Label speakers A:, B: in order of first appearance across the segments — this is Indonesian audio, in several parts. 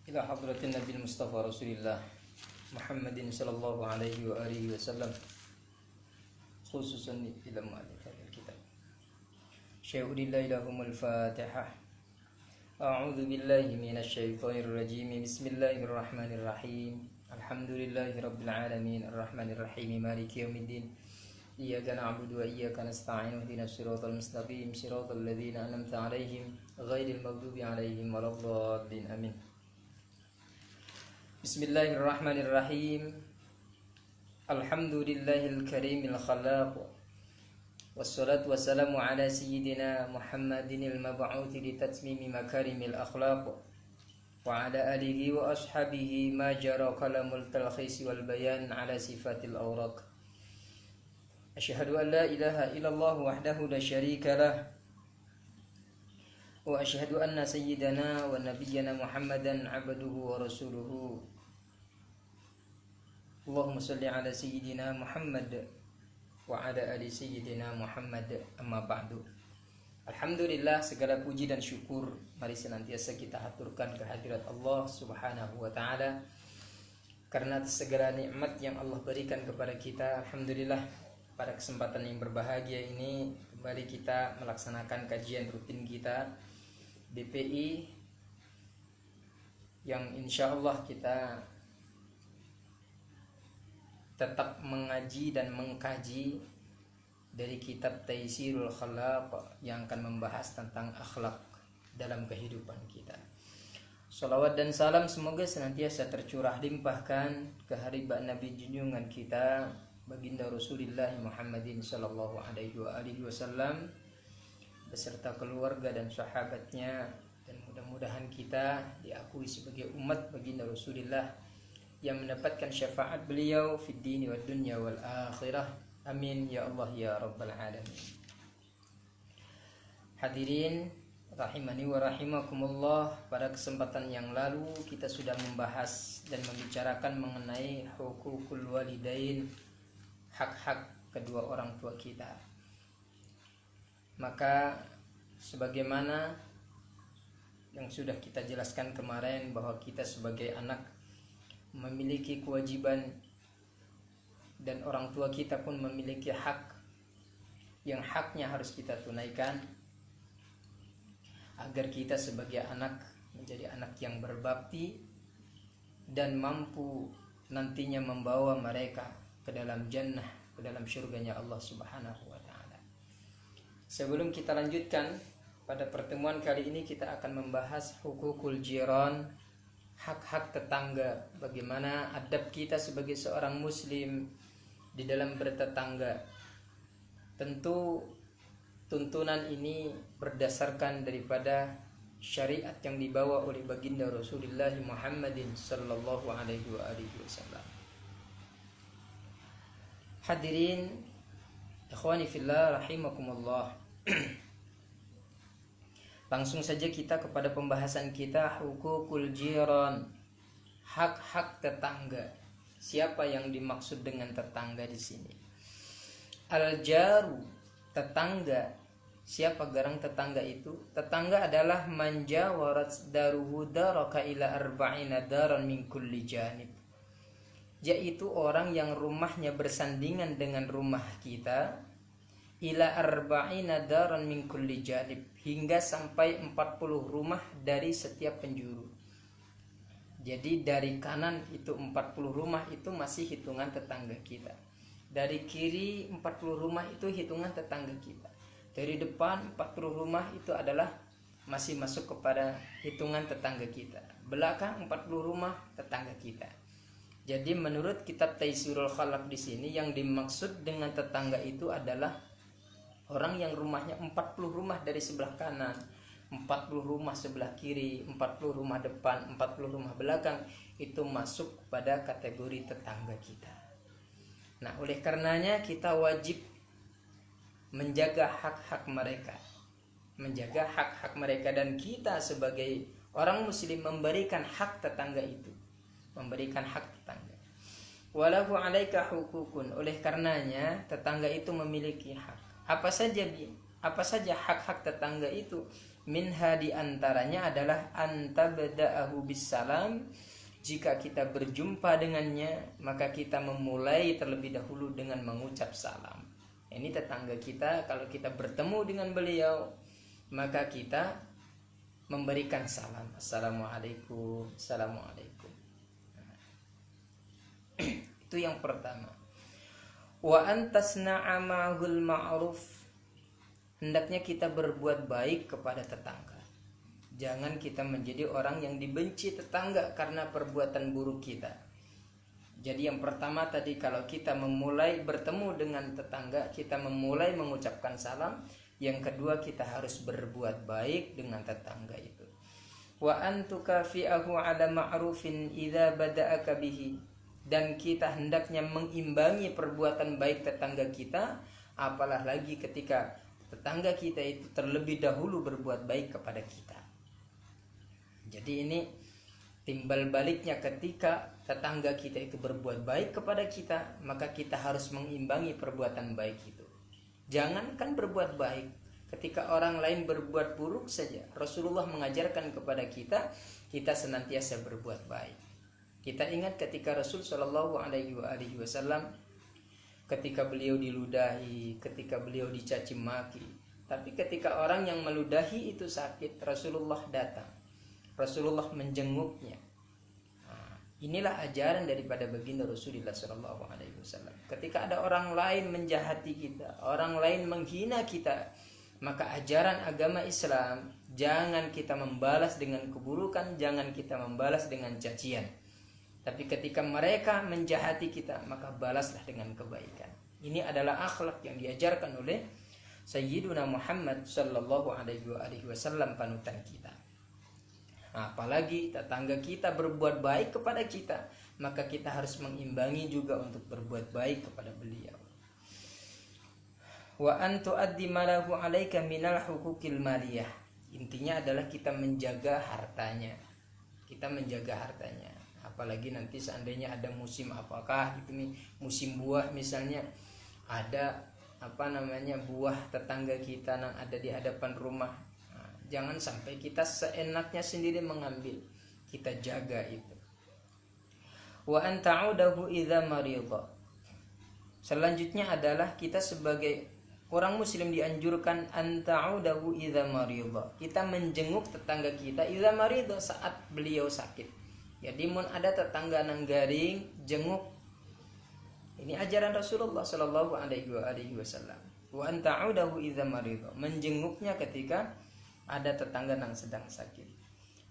A: إلى حضرة النبي المصطفى رسول الله محمد صلى الله عليه وآله وسلم خصوصا إلى مؤلف هذا الكتاب شيء لله لهم الفاتحة. أعوذ بالله من الشيطان الرجيم. بسم الله الرحمن الرحيم. الحمد لله رب العالمين الرحمن الرحيم مالك يوم الدين. إياك نعبد وإياك نستعين اهدنا الصراط المستقيم صراط الذين أنعمت عليهم غير المغضوب عليهم ولا الضالين آمين. بسم الله الرحمن الرحيم. الحمد لله الكريم الخلاق والصلاة والسلام على سيدنا محمد المبعوث لتتميم مكارم الأخلاق وعلى آله وأصحابه ما جرى كلام التلخيص والبيان على صفات الأوراق. أشهد أن لا إله إلا الله وحده لا شريك له وأشهد أن سيدنا ونبينا محمدا عبده ورسوله. اللهم صل على سيدنا محمد وعلى آل سيدنا Muhammad. Amma ba'du. Alhamdulillah, segala puji dan syukur mari senantiasa kita haturkan kehadirat Allah Subhanahu wa taala karena segala nikmat yang Allah berikan kepada kita. Alhamdulillah, pada kesempatan yang berbahagia ini kembali kita melaksanakan kajian rutin kita BPI yang insya Allah kita tetap mengaji dan mengkaji dari kitab Taisirul Khalaq yang akan membahas tentang akhlak dalam kehidupan kita. Salawat dan salam semoga senantiasa tercurah limpahkan ke haribaan Nabi junjungan kita baginda Rasulullah Muhammadin sallallahu alaihi wasallam beserta keluarga dan sahabatnya, dan mudah-mudahan kita diakui sebagai umat baginda Rasulullah yang mendapatkan syafaat beliau fid dini wad dunya wal akhirah. Amin ya Allah ya rabbal alamin. Hadirin rahimani wa rahimakumullah, pada kesempatan yang lalu kita sudah membahas dan membicarakan mengenai hukukul walidain, hak-hak kedua orang tua kita. Maka sebagaimana yang sudah kita jelaskan kemarin bahwa kita sebagai anak memiliki kewajiban dan orang tua kita pun memiliki hak yang haknya harus kita tunaikan agar kita sebagai anak menjadi anak yang berbakti dan mampu nantinya membawa mereka ke dalam jannah, ke dalam syurganya Allah Subhanahu wa taala. Sebelum kita lanjutkan, pada pertemuan kali ini kita akan membahas hukukul jiran, hak-hak tetangga. Bagaimana adab kita sebagai seorang muslim di dalam bertetangga. Tentu tuntunan ini berdasarkan daripada syariat yang dibawa oleh baginda Rasulullah Muhammadin sallallahu alaihi wasallam. Hadirin ikhwani fillah rahimakumullah. Langsung saja kita kepada pembahasan kita, hukukul jiran, hak-hak tetangga. Siapa yang dimaksud dengan tetangga di sini? Al-jaru, tetangga. Siapa garang tetangga itu? Tetangga adalah manja warat daruhu daraka ila arba'ina daran min kulli janib. Yaitu orang yang rumahnya bersandingan dengan rumah kita, ila arba'ina daran min kulli janib, hingga sampai 40 rumah dari setiap penjuru. Jadi dari kanan itu 40 rumah itu masih hitungan tetangga kita. Dari kiri 40 rumah itu hitungan tetangga kita. Dari depan 40 rumah itu adalah masih masuk kepada hitungan tetangga kita. Belakang 40 rumah tetangga kita. Jadi menurut kitab Taisirul Khalaq di sini yang dimaksud dengan tetangga itu adalah orang yang rumahnya 40 rumah dari sebelah kanan, 40 rumah sebelah kiri, 40 rumah depan, 40 rumah belakang, itu masuk pada kategori tetangga kita. Nah, oleh karenanya kita wajib menjaga hak-hak mereka. Menjaga hak-hak mereka, dan kita sebagai orang muslim memberikan hak tetangga itu. Memberikan hak tetangga. Walahu alaika hukukun. Oleh karenanya tetangga itu memiliki hak. Apa saja hak-hak tetangga itu? Minha di antaranya adalah antabda'ahu bisalam. Jika kita berjumpa dengannya, maka kita memulai terlebih dahulu dengan mengucap salam. Ini tetangga kita, kalau kita bertemu dengan beliau, maka kita memberikan salam. Assalamualaikum, assalamualaikum. Itu yang pertama. Wa antasna'a ma'hul ma'ruf. Hendaknya kita berbuat baik kepada tetangga. Jangan kita menjadi orang yang dibenci tetangga karena perbuatan buruk kita. Jadi yang pertama tadi, kalau kita memulai bertemu dengan tetangga, kita memulai mengucapkan salam. Yang kedua, kita harus berbuat baik dengan tetangga itu. Wa antukafi'ahu ala ma'rufin idza bada'aka bihi. Dan kita hendaknya mengimbangi perbuatan baik tetangga kita, apalah lagi ketika tetangga kita itu terlebih dahulu berbuat baik kepada kita. Jadi ini timbal baliknya, ketika tetangga kita itu berbuat baik kepada kita, maka kita harus mengimbangi perbuatan baik itu. Jangankan berbuat baik, ketika orang lain berbuat buruk saja, Rasulullah mengajarkan kepada kita, kita senantiasa berbuat baik. Kita ingat ketika Rasul Shallallahu Alaihi Wasallam, ketika beliau diludahi, ketika beliau dicaci maki, tapi ketika orang yang meludahi itu sakit, Rasulullah datang. Rasulullah menjenguknya. Nah, inilah ajaran daripada baginda Rasulullah SAW. Ketika ada orang lain menjahati kita, orang lain menghina kita, maka ajaran agama Islam, jangan kita membalas dengan keburukan, jangan kita membalas dengan cacian. Tapi ketika mereka menjahati kita, maka balaslah dengan kebaikan. Ini adalah akhlak yang diajarkan oleh Sayyiduna Muhammad sallallahu alaihi wasallam, panutan kita. Apalagi tetangga kita berbuat baik kepada kita, maka kita harus mengimbangi juga untuk berbuat baik kepada beliau. Wa an tu'addi ma lahu 'alaika minal huquqil maliyah. Intinya adalah kita menjaga hartanya. Kita menjaga hartanya. Apalagi nanti seandainya ada musim apakah gitu nih, musim buah misalnya, ada buah tetangga kita yang ada di hadapan rumah. Jangan sampai kita seenaknya sendiri mengambil. Kita jaga itu. Wa an ta'udahu idza marida. Selanjutnya adalah kita sebagai orang muslim dianjurkan an ta'udahu idza marida. Kita menjenguk tetangga kita idza marida, saat beliau sakit. Jadi mun ada tetangga nang garing, jenguk. Ini ajaran Rasulullah sallallahu alaihi wasallam. Wa an ta'udahu idza marida. Menjenguknya ketika ada tetangga yang sedang sakit.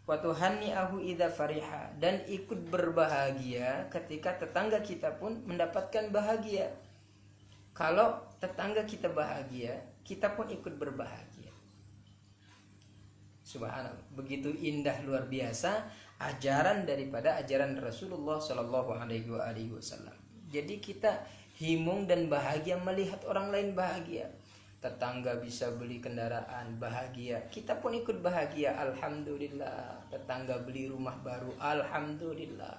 A: Wa tuhanni'ahu idza fariha, dan ikut berbahagia ketika tetangga kita pun mendapatkan bahagia. Kalau tetangga kita bahagia, kita pun ikut berbahagia. Subhanallah, begitu indah luar biasa ajaran daripada ajaran Rasulullah sallallahu alaihi wasallam. Jadi kita himung dan bahagia melihat orang lain bahagia. Tetangga bisa beli kendaraan, bahagia, kita pun ikut bahagia. Alhamdulillah. Tetangga beli rumah baru, alhamdulillah.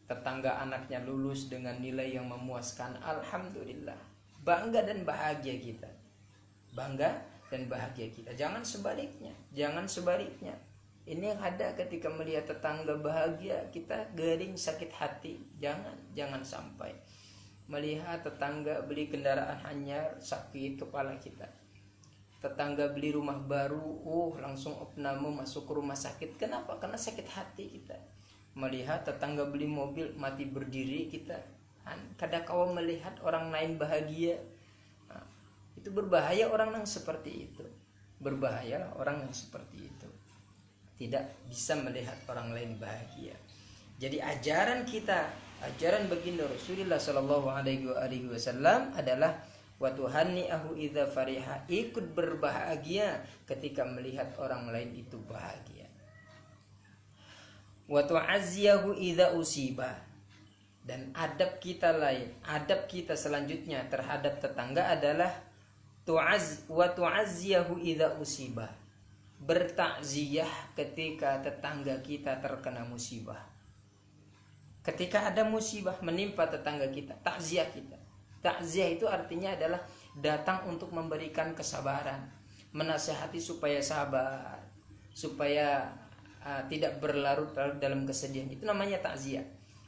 A: Tetangga anaknya lulus dengan nilai yang memuaskan, alhamdulillah. Bangga dan bahagia kita. Bangga dan bahagia kita. Jangan sebaliknya. Jangan sebaliknya. Ini yang ada ketika melihat tetangga bahagia, kita garing sakit hati. Jangan sampai melihat tetangga beli kendaraan hanyar, sakit kepala kita. Tetangga beli rumah baru, langsung opname masuk ke rumah sakit. Kenapa? Karena sakit hati kita. Melihat tetangga beli mobil, mati berdiri kita. Kadang-kadang melihat orang lain bahagia. Nah, itu berbahaya orang yang seperti itu. Berbahaya orang yang seperti itu. Tidak bisa melihat orang lain bahagia. Jadi ajaran kita, ajaran baginda Rasulullah sallallahu alaihi wasallam adalah wa tuhanni'ahu idza fariha, ikut berbahagia ketika melihat orang lain itu bahagia. Wa tu'azziyahu idza usiba, dan adab kita lain, adab kita selanjutnya terhadap tetangga adalah wa tu'azziyahu idza usiba, bertakziah ketika tetangga kita terkena musibah. Ketika ada musibah menimpa tetangga kita, takziah kita. Takziah itu artinya adalah datang untuk memberikan kesabaran, menasehati supaya sabar, supaya tidak berlarut-larut dalam kesedihan. Itu namanya takziah.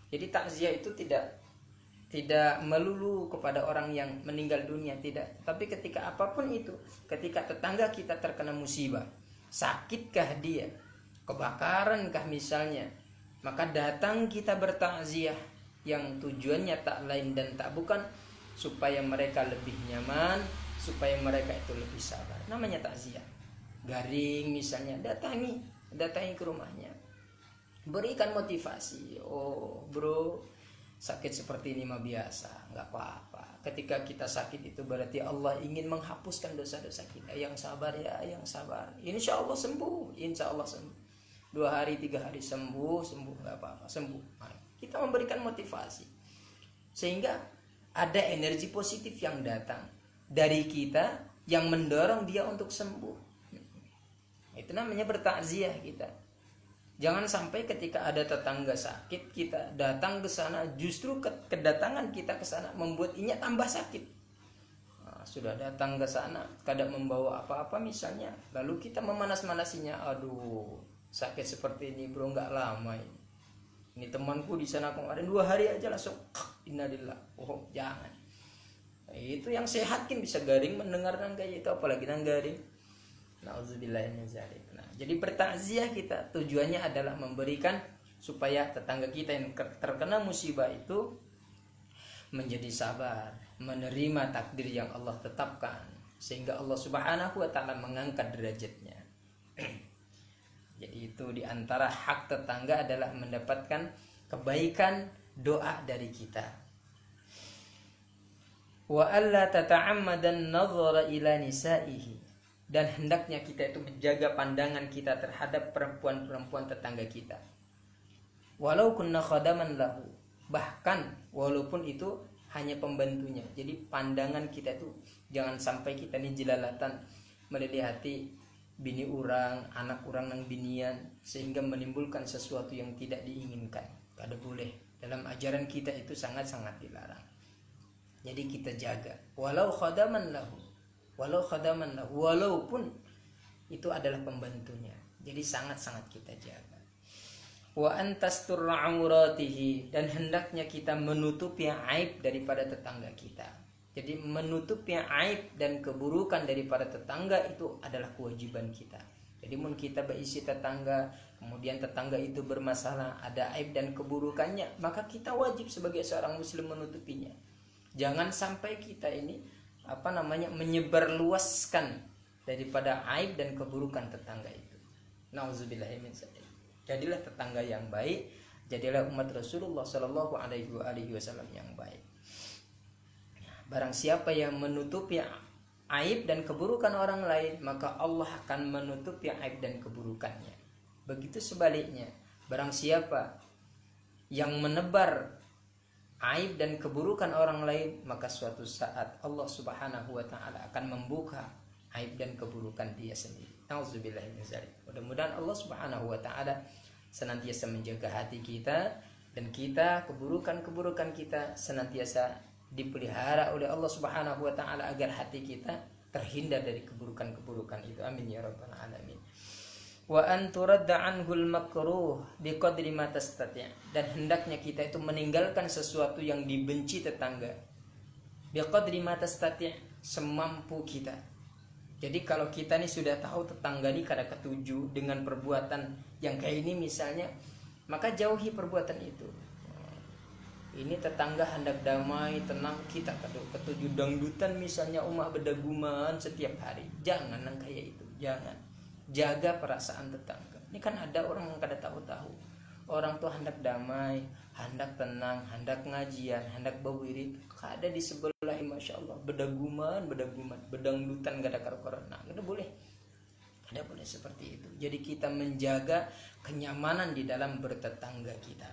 A: Jadi takziah itu tidak melulu kepada orang yang meninggal dunia, tidak. Tapi ketika apapun itu, ketika tetangga kita terkena musibah, sakitkah dia, kebakarankah misalnya, maka datang kita bertakziah yang tujuannya tak lain dan tak bukan supaya mereka lebih nyaman, supaya mereka itu lebih sabar. Namanya takziah. Garing misalnya, datangi ke rumahnya, berikan motivasi. Oh bro, sakit seperti ini mah biasa, nggak apa-apa. Ketika kita sakit itu berarti Allah ingin menghapuskan dosa-dosa kita. Yang sabar ya, yang sabar. Insya Allah sembuh, insya Allah sembuh. 2 hari 3 hari sembuh, nggak apa-apa, sembuh. Nah, kita memberikan motivasi sehingga ada energi positif yang datang dari kita yang mendorong dia untuk sembuh. Itu namanya bertakziah kita. Jangan sampai ketika ada tetangga sakit kita datang ke sana, justru kedatangan kita ke sana membuat inya tambah sakit. Nah, sudah datang ke sana kadang membawa apa-apa misalnya, lalu kita memanas-manasinya. Aduh, sakit seperti ini bro, nggak lama ini. Ini temanku di sana kemarin 2 hari aja langsung innalillah. Oh jangan. Nah, itu yang sehatkin bisa garing mendengar kayak itu, apalagi nang garing. Nauzubillah min dzalik. Nah, jadi bertakziah kita tujuannya adalah memberikan supaya tetangga kita yang terkena musibah itu menjadi sabar, menerima takdir yang Allah tetapkan, sehingga Allah Subhanahu wa taala mengangkat derajatnya. Jadi itu diantara hak tetangga adalah mendapatkan kebaikan doa dari kita. Wa alla tata'ammadan nadhara ila nisaihi, dan hendaknya kita itu menjaga pandangan kita terhadap perempuan-perempuan tetangga kita. Walau kunna khadaman lahu, bahkan walaupun itu hanya pembantunya. Jadi pandangan kita itu jangan sampai kita ini jelalatan melihati bini orang, anak orang nang binian, sehingga menimbulkan sesuatu yang tidak diinginkan. Kada boleh. Dalam ajaran kita itu sangat-sangat dilarang. Jadi kita jaga. Walau khadaman lahu, walaupun itu adalah pembantunya. Jadi sangat-sangat kita jaga. Wa antastur auratihi, dan hendaknya kita menutupi aib daripada tetangga kita. Jadi menutupi aib dan keburukan daripada tetangga itu adalah kewajiban kita. Jadi mun kita berisi tetangga, kemudian tetangga itu bermasalah, ada aib dan keburukannya, maka kita wajib sebagai seorang muslim menutupinya. Jangan sampai kita ini menyebarluaskan daripada aib dan keburukan tetangga itu. Nauzubillah min dzalik. Jadilah tetangga yang baik, jadilah umat Rasulullah Shallallahu alaihi wasallam yang baik. Barang siapa yang menutupi aib dan keburukan orang lain, maka Allah akan menutupi aib dan keburukannya. Begitu sebaliknya, barang siapa yang menebar aib dan keburukan orang lain, maka suatu saat Allah Subhanahu wa taala akan membuka aib dan keburukan dia sendiri. Nauzubillah min dzalik. Mudah-mudahan Allah Subhanahu wa taala senantiasa menjaga hati kita, dan kita keburukan-keburukan kita senantiasa dipelihara oleh Allah Subhanahu wa taala agar hati kita terhindar dari keburukan-keburukan itu. Amin ya rabbal alamin. Wa an turadda anhul makruh biqadri ma tastati', dan hendaknya kita itu meninggalkan sesuatu yang dibenci tetangga biqadri ma tastati', semampu kita. Jadi kalau kita nih sudah tahu tetangga nih kada ketuju dengan perbuatan yang kayak ini misalnya, maka jauhi perbuatan itu. Ini tetangga hendak damai, tenang, kita ketuju dangdutan misalnya, umat bedaguman setiap hari. Jangan yang kayak itu, jangan. Jaga perasaan tetangga. Ini kan ada orang yang kada tahu-tahu. Orang tuh hendak damai, hendak tenang, hendak ngajian, hendak berwirid, kada di sebelah, masya Allah, bedaguman, bedangdutan kada karu-karuan. Nah, kada boleh seperti itu. Jadi kita menjaga kenyamanan di dalam bertetangga kita.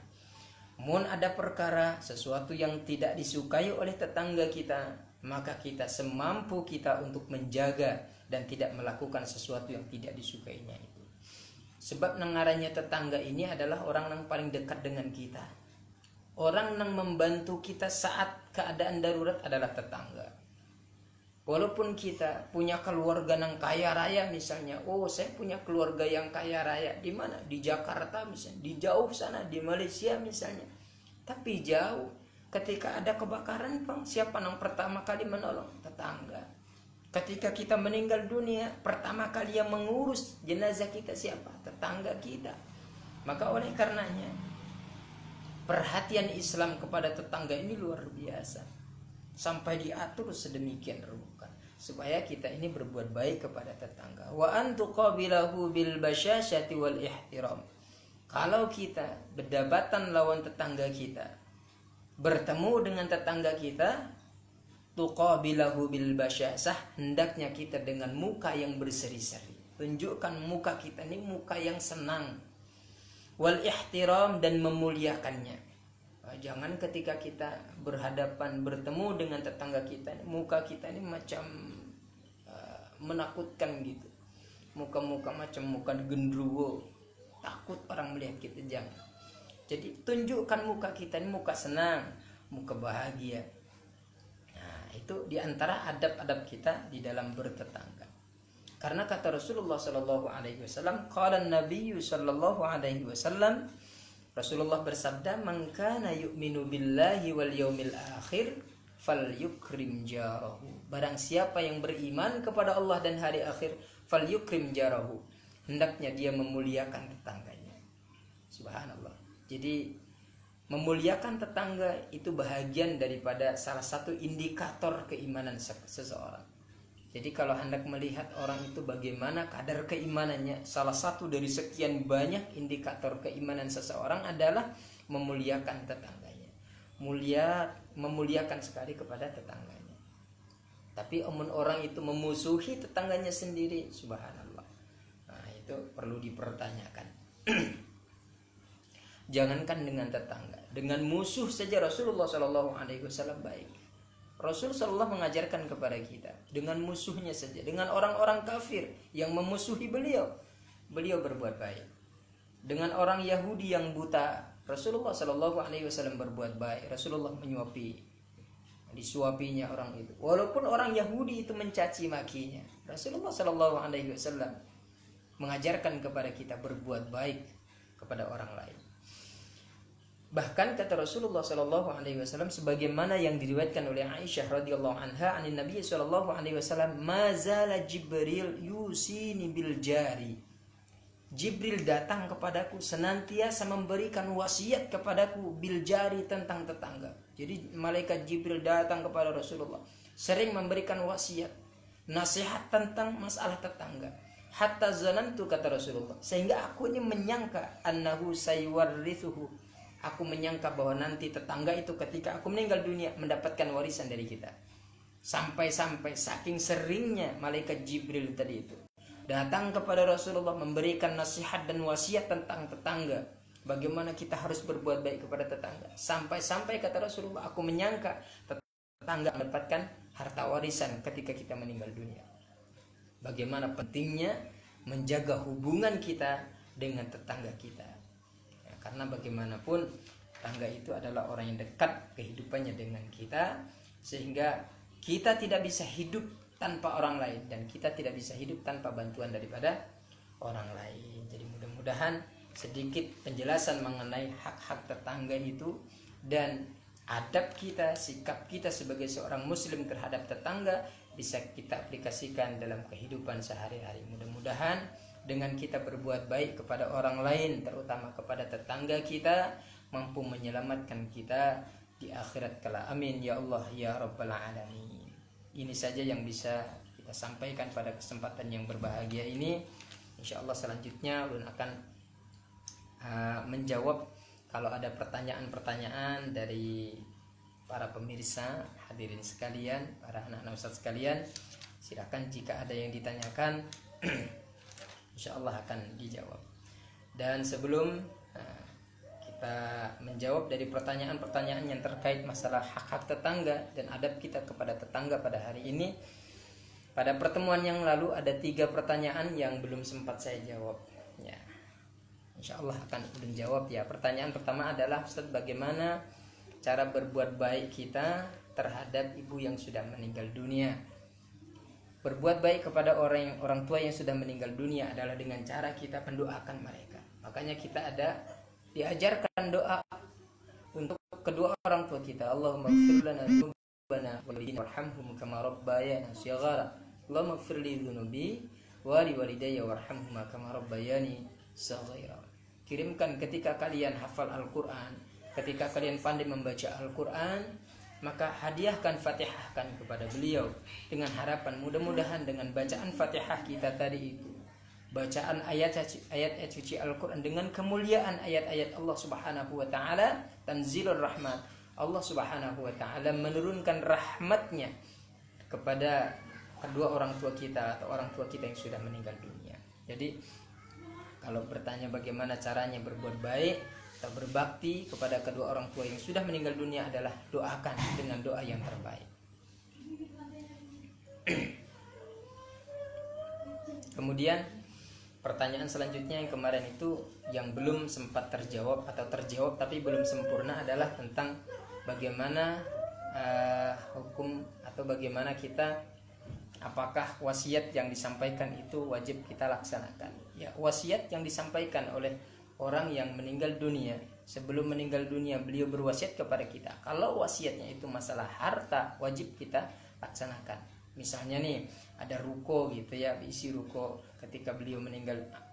A: Mun ada perkara sesuatu yang tidak disukai oleh tetangga kita, maka kita semampu kita untuk menjaga dan tidak melakukan sesuatu yang tidak disukainya itu. Sebab nengarannya tetangga ini adalah orang yang paling dekat dengan kita. Orang yang membantu kita saat keadaan darurat adalah tetangga. Walaupun kita punya keluarga yang kaya raya misalnya, oh saya punya keluarga yang kaya raya di mana? Di Jakarta misalnya, di jauh sana, di Malaysia misalnya. Tapi jauh, ketika ada kebakaran, Bang, siapa yang pertama kali menolong? Tetangga. Ketika kita meninggal dunia, pertama kali yang mengurus jenazah kita siapa? Tetangga kita. Maka oleh karenanya, perhatian Islam kepada tetangga ini luar biasa. Sampai diatur sedemikian rupa supaya kita ini berbuat baik kepada tetangga. Wa antuqabilahu bil basyasyati wal ihtiram. Kalau kita berdebatan lawan tetangga kita, bertemu dengan tetangga kita, tuqabilahu bil basyasyah, hendaknya kita dengan muka yang berseri-seri. Tunjukkan muka kita ini muka yang senang. Wal ihtiram, dan memuliakannya. Jangan ketika kita berhadapan bertemu dengan tetangga kita, muka kita ini macam menakutkan gitu, muka-muka macam muka gendruwo, takut orang melihat kita. Jangan. Jadi tunjukkan muka kita ini muka senang, muka bahagia. Nah, itu diantara adab-adab kita di dalam bertetangga. Karena kata Rasulullah Sallallahu Alaihi Wasallam, qala Nabi Sallallahu Alaihi Wasallam, Rasulullah bersabda, "Man kana yu'minu billahi wal yaumil akhir falyukrim jarahu." Barang siapa yang beriman kepada Allah dan hari akhir, falyukrim jarahu, hendaknya dia memuliakan tetangganya. Subhanallah. Jadi memuliakan tetangga itu bahagian daripada salah satu indikator keimanan seseorang. Jadi kalau hendak melihat orang itu bagaimana kadar keimanannya, salah satu dari sekian banyak indikator keimanan seseorang adalah memuliakan tetangganya. Memuliakan sekali kepada tetangganya. Tapi orang itu memusuhi tetangganya sendiri, subhanallah. Nah, itu perlu dipertanyakan. Jangankan dengan tetangga, dengan musuh saja Rasulullah Shallallahu Alaihi Wasallam baik. Rasul Sallallahu mengajarkan kepada kita dengan musuhnya saja, dengan orang-orang kafir yang memusuhi beliau berbuat baik. Dengan orang Yahudi yang buta, Rasulullah Sallallahu Alaihi Wasallam berbuat baik. Rasulullah disuapinya orang itu. Walaupun orang Yahudi itu mencaci makinya, Rasulullah Sallallahu Alaihi Wasallam mengajarkan kepada kita berbuat baik kepada orang lain. Bahkan kata Rasulullah Shallallahu Alaihi Wasallam, sebagaimana yang diriwayatkan oleh Aisyah radhiyallahu anha, anin Nabi Shallallahu Alaihi Wasallam, mazala Jibril yusini bil jari. Jibril datang kepadaku senantiasa memberikan wasiat kepadaku bil jari, tentang tetangga. Jadi malaikat Jibril datang kepada Rasulullah, sering memberikan wasiat, nasihat tentang masalah tetangga. Hatta zanantu, kata Rasulullah, sehingga aku ini menyangka annahu sayuwarrithuhu. Aku menyangka bahwa nanti tetangga itu ketika aku meninggal dunia mendapatkan warisan dari kita. Sampai-sampai saking seringnya malaikat Jibril tadi itu datang kepada Rasulullah memberikan nasihat dan wasiat tentang tetangga. Bagaimana kita harus berbuat baik kepada tetangga. Sampai-sampai kata Rasulullah, aku menyangka tetangga mendapatkan harta warisan ketika kita meninggal dunia. Bagaimana pentingnya menjaga hubungan kita dengan tetangga kita. Karena bagaimanapun tetangga itu adalah orang yang dekat kehidupannya dengan kita, sehingga kita tidak bisa hidup tanpa orang lain dan kita tidak bisa hidup tanpa bantuan daripada orang lain. Jadi mudah-mudahan sedikit penjelasan mengenai hak-hak tetangga itu dan adab kita, sikap kita sebagai seorang muslim terhadap tetangga bisa kita aplikasikan dalam kehidupan sehari-hari. Mudah-mudahan dengan kita berbuat baik kepada orang lain, terutama kepada tetangga kita, mampu menyelamatkan kita di akhirat kelak. Amin ya Allah ya Rabbal Alamin. Ini saja yang bisa kita sampaikan pada kesempatan yang berbahagia ini. Insya Allah selanjutnya ulun akan menjawab kalau ada pertanyaan-pertanyaan dari para pemirsa, hadirin sekalian, para anak-anak ustaz sekalian. Silakan jika ada yang ditanyakan, insya Allah akan dijawab. Dan sebelum kita menjawab dari pertanyaan-pertanyaan yang terkait masalah hak-hak tetangga dan adab kita kepada tetangga pada hari ini, pada pertemuan yang lalu ada 3 pertanyaan yang belum sempat saya jawab. Ya, insya Allah akan menjawab ya. Pertanyaan pertama adalah, Ustaz, bagaimana cara berbuat baik kita terhadap ibu yang sudah meninggal dunia? Berbuat baik kepada orang tua yang sudah meninggal dunia adalah dengan cara kita mendoakan mereka. Makanya kita diajarkan doa untuk kedua orang tua kita. Allahumma ighfir lana dzunubana warhamhum kama rabbayana shighara. Allahumma ighfir li dzunubi wa li walidayya warhamhuma kama rabbayani shaghira. Kirimkan ketika kalian hafal Al-Qur'an, ketika kalian pandai membaca Al-Qur'an, maka hadiahkan Fatihahkan kepada beliau dengan harapan mudah-mudahan dengan bacaan Fatihah kita tadi itu, bacaan ayat-ayat suci Al-Qur'an dengan kemuliaan ayat-ayat Allah Subhanahu wa taala, tanzilur rahmat. Allah Subhanahu wa taala menurunkan rahmatnya kepada kedua orang tua kita atau orang tua kita yang sudah meninggal dunia. Jadi kalau bertanya bagaimana caranya berbuat baik atau berbakti kepada kedua orang tua yang sudah meninggal dunia adalah doakan dengan doa yang terbaik. Kemudian pertanyaan selanjutnya yang kemarin itu yang belum sempat terjawab atau terjawab tapi belum sempurna adalah tentang bagaimana hukum atau bagaimana kita, apakah wasiat yang disampaikan itu wajib kita laksanakan. Ya, wasiat yang disampaikan oleh orang yang meninggal dunia, sebelum meninggal dunia beliau berwasiat kepada kita. Kalau wasiatnya itu masalah harta, wajib kita laksanakan. Misalnya nih, ada ruko gitu ya, isi ruko ketika beliau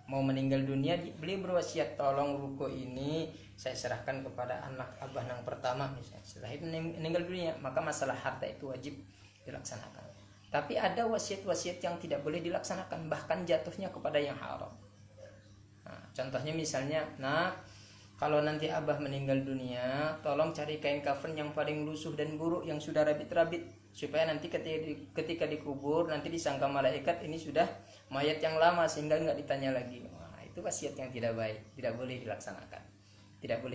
A: mau meninggal dunia, beliau berwasiat, tolong ruko ini saya serahkan kepada anak abah yang pertama misalnya. Setelah itu meninggal dunia, maka masalah harta itu wajib dilaksanakan. Tapi ada wasiat-wasiat yang tidak boleh dilaksanakan, bahkan jatuhnya kepada yang haram. Nah, contohnya misalnya, kalau nanti abah meninggal dunia, tolong cari kain kafan yang paling lusuh dan buruk, yang sudah rabit-rabit, supaya nanti ketika dikubur nanti disangka malaikat ini sudah mayat yang lama sehingga nggak ditanya lagi. Nah, itu wasiat yang tidak baik, tidak boleh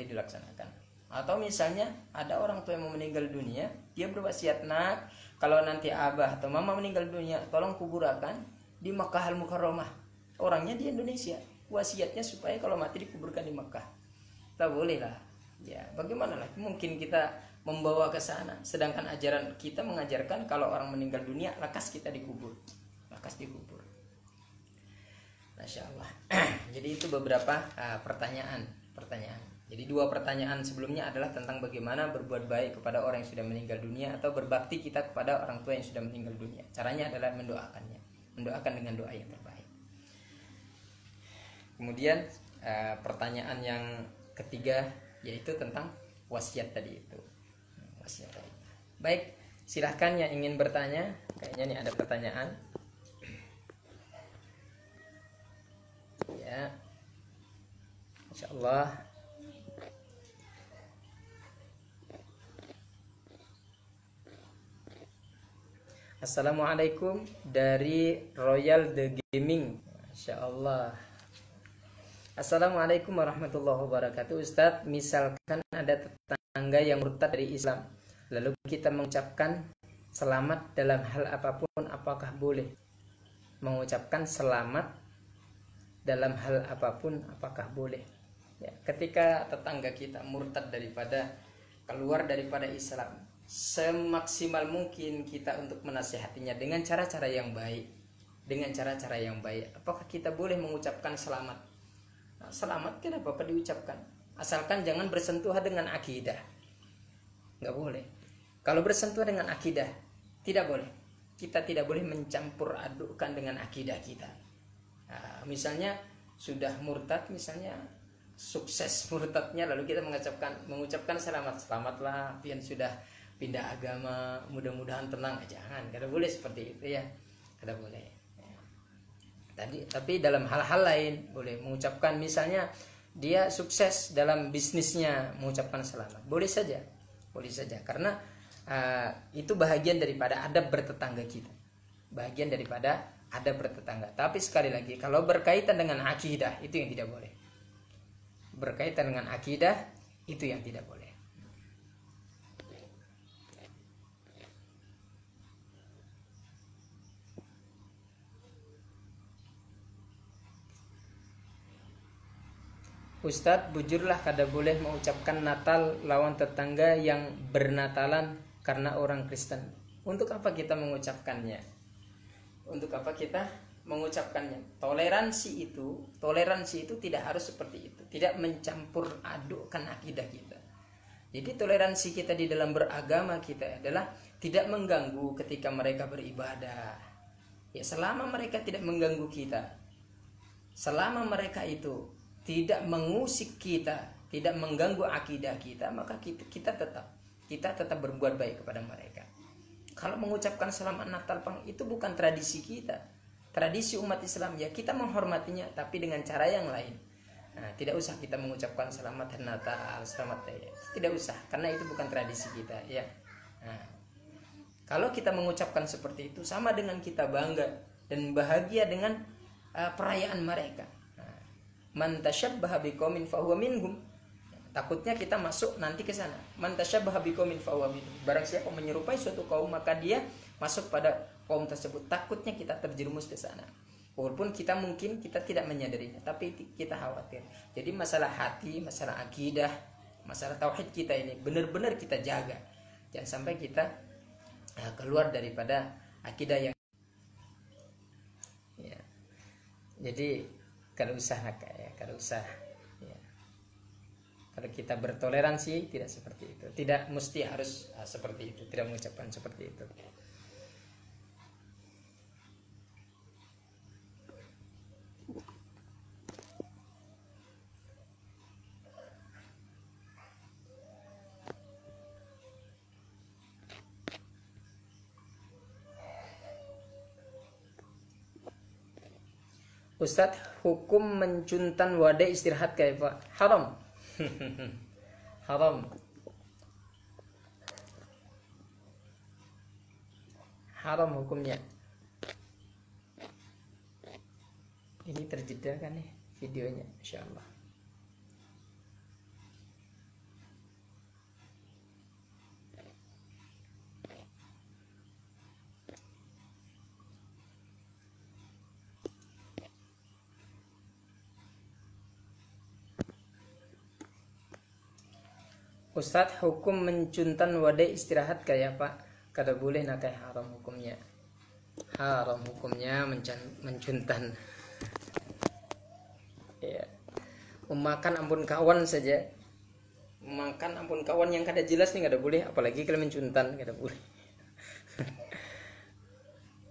A: dilaksanakan. Atau misalnya ada orang tua yang mau meninggal dunia, dia berwasiat, kalau nanti abah atau mama meninggal dunia, tolong kuburkan di Makkah Al-Mukarramah. Orangnya di Indonesia. Wasiatnya supaya kalau mati dikuburkan di Makkah. Tak boleh lah. Ya, bagaimana lagi mungkin kita membawa ke sana, sedangkan ajaran kita mengajarkan kalau orang meninggal dunia, lekas kita dikubur. Masya Allah. Jadi itu beberapa pertanyaan. Jadi 2 pertanyaan sebelumnya adalah tentang bagaimana berbuat baik kepada orang yang sudah meninggal dunia atau berbakti kita kepada orang tua yang sudah meninggal dunia. Caranya adalah mendoakan dengan doa yang terbaik. Kemudian pertanyaan yang ketiga yaitu tentang wasiat tadi itu. Baik, silahkan yang ingin bertanya. Kayaknya nih ada pertanyaan. Ya, Insya Allah. Assalamualaikum dari Royal The Gaming. Masya Allah. Assalamualaikum warahmatullahi wabarakatuh. Ustadz, misalkan ada tetangga yang murtad dari Islam, lalu kita mengucapkan selamat dalam hal apapun, apakah boleh? Mengucapkan selamat dalam hal apapun, apakah boleh? Ya, ketika tetangga kita murtad keluar daripada Islam, semaksimal mungkin kita untuk menasihatinya dengan cara-cara yang baik. Apakah kita boleh mengucapkan selamat? Selamat tidak apa-apa diucapkan, asalkan jangan bersentuhan dengan akidah. Nggak boleh. Kalau bersentuhan dengan akidah, tidak boleh. Kita tidak boleh mencampur adukkan dengan akidah kita. Misalnya sudah murtad, misalnya sukses murtadnya, lalu kita mengucapkan selamatlah, pian sudah pindah agama, mudah-mudahan tenang. Jangan, tidak boleh seperti itu ya, tidak boleh. Tapi dalam hal-hal lain boleh mengucapkan, misalnya dia sukses dalam bisnisnya, mengucapkan selamat, boleh saja, karena itu bahagian daripada adab bertetangga kita, Tapi sekali lagi, kalau berkaitan dengan akidah, itu yang tidak boleh. Ustadz, bujurlah kada boleh mengucapkan Natal lawan tetangga yang bernatalan karena orang Kristen. Untuk apa kita mengucapkannya? Untuk apa kita mengucapkannya? Toleransi itu tidak harus seperti itu, tidak mencampur adukkan akidah kita. Jadi toleransi kita di dalam beragama kita adalah tidak mengganggu ketika mereka beribadah. Ya, selama mereka tidak mengganggu kita, selama mereka itu tidak mengusik kita, tidak mengganggu akidah kita, maka kita tetap berbuat baik kepada mereka. Kalau mengucapkan selamat Natal itu bukan tradisi kita, tradisi umat Islam, ya kita menghormatinya tapi dengan cara yang lain. Nah, tidak usah kita mengucapkan selamat Hari Natal, selamat ya. Tidak usah, karena itu bukan tradisi kita, ya. Nah, kalau kita mengucapkan seperti itu sama dengan kita bangga dan bahagia dengan perayaan mereka. Man tasyabbaha biqaumin fahuwa minhum. Takutnya kita masuk nanti ke sana. Man tasyabbaha biqaumin fahuwa minhum. Barang siapa menyerupai suatu kaum maka dia masuk pada kaum tersebut. Takutnya kita terjerumus ke sana. Walaupun mungkin kita tidak menyadarinya, tapi kita khawatir. Jadi masalah hati, masalah akidah, masalah tauhid kita ini benar-benar kita jaga. Jangan sampai kita keluar daripada akidah yang ya. Jadi kalau usah ya, kalau kita bertoleransi tidak seperti itu, tidak mesti harus seperti itu, tidak mengucapkan seperti itu. Ustadz, hukum mencuntan wadah istirahat kayak Pak? Haram. Haram. Haram hukumnya. Ini terjeda kan nih videonya, insyaallah. Ustadz, hukum mencuntan wadah istirahat kayak Pak? Kada boleh nak kayak haram hukumnya. Haram hukumnya mencuntan. Ya. Memakan ampun kawan saja. Makan ampun kawan yang kada jelas nih kada boleh, apalagi kalau mencuntan kada boleh.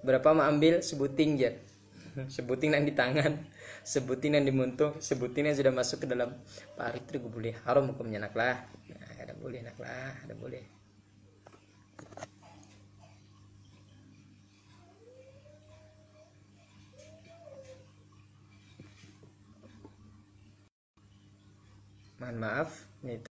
A: Berapa mau ambil sebuting ya. Sebuting yang di tangan, sebuting yang di muntung, sebuting yang sudah masuk ke dalam parit itu boleh. Haram hukumnya nak lah. Ada boleh nak lah, ada boleh. Mohon maaf, nih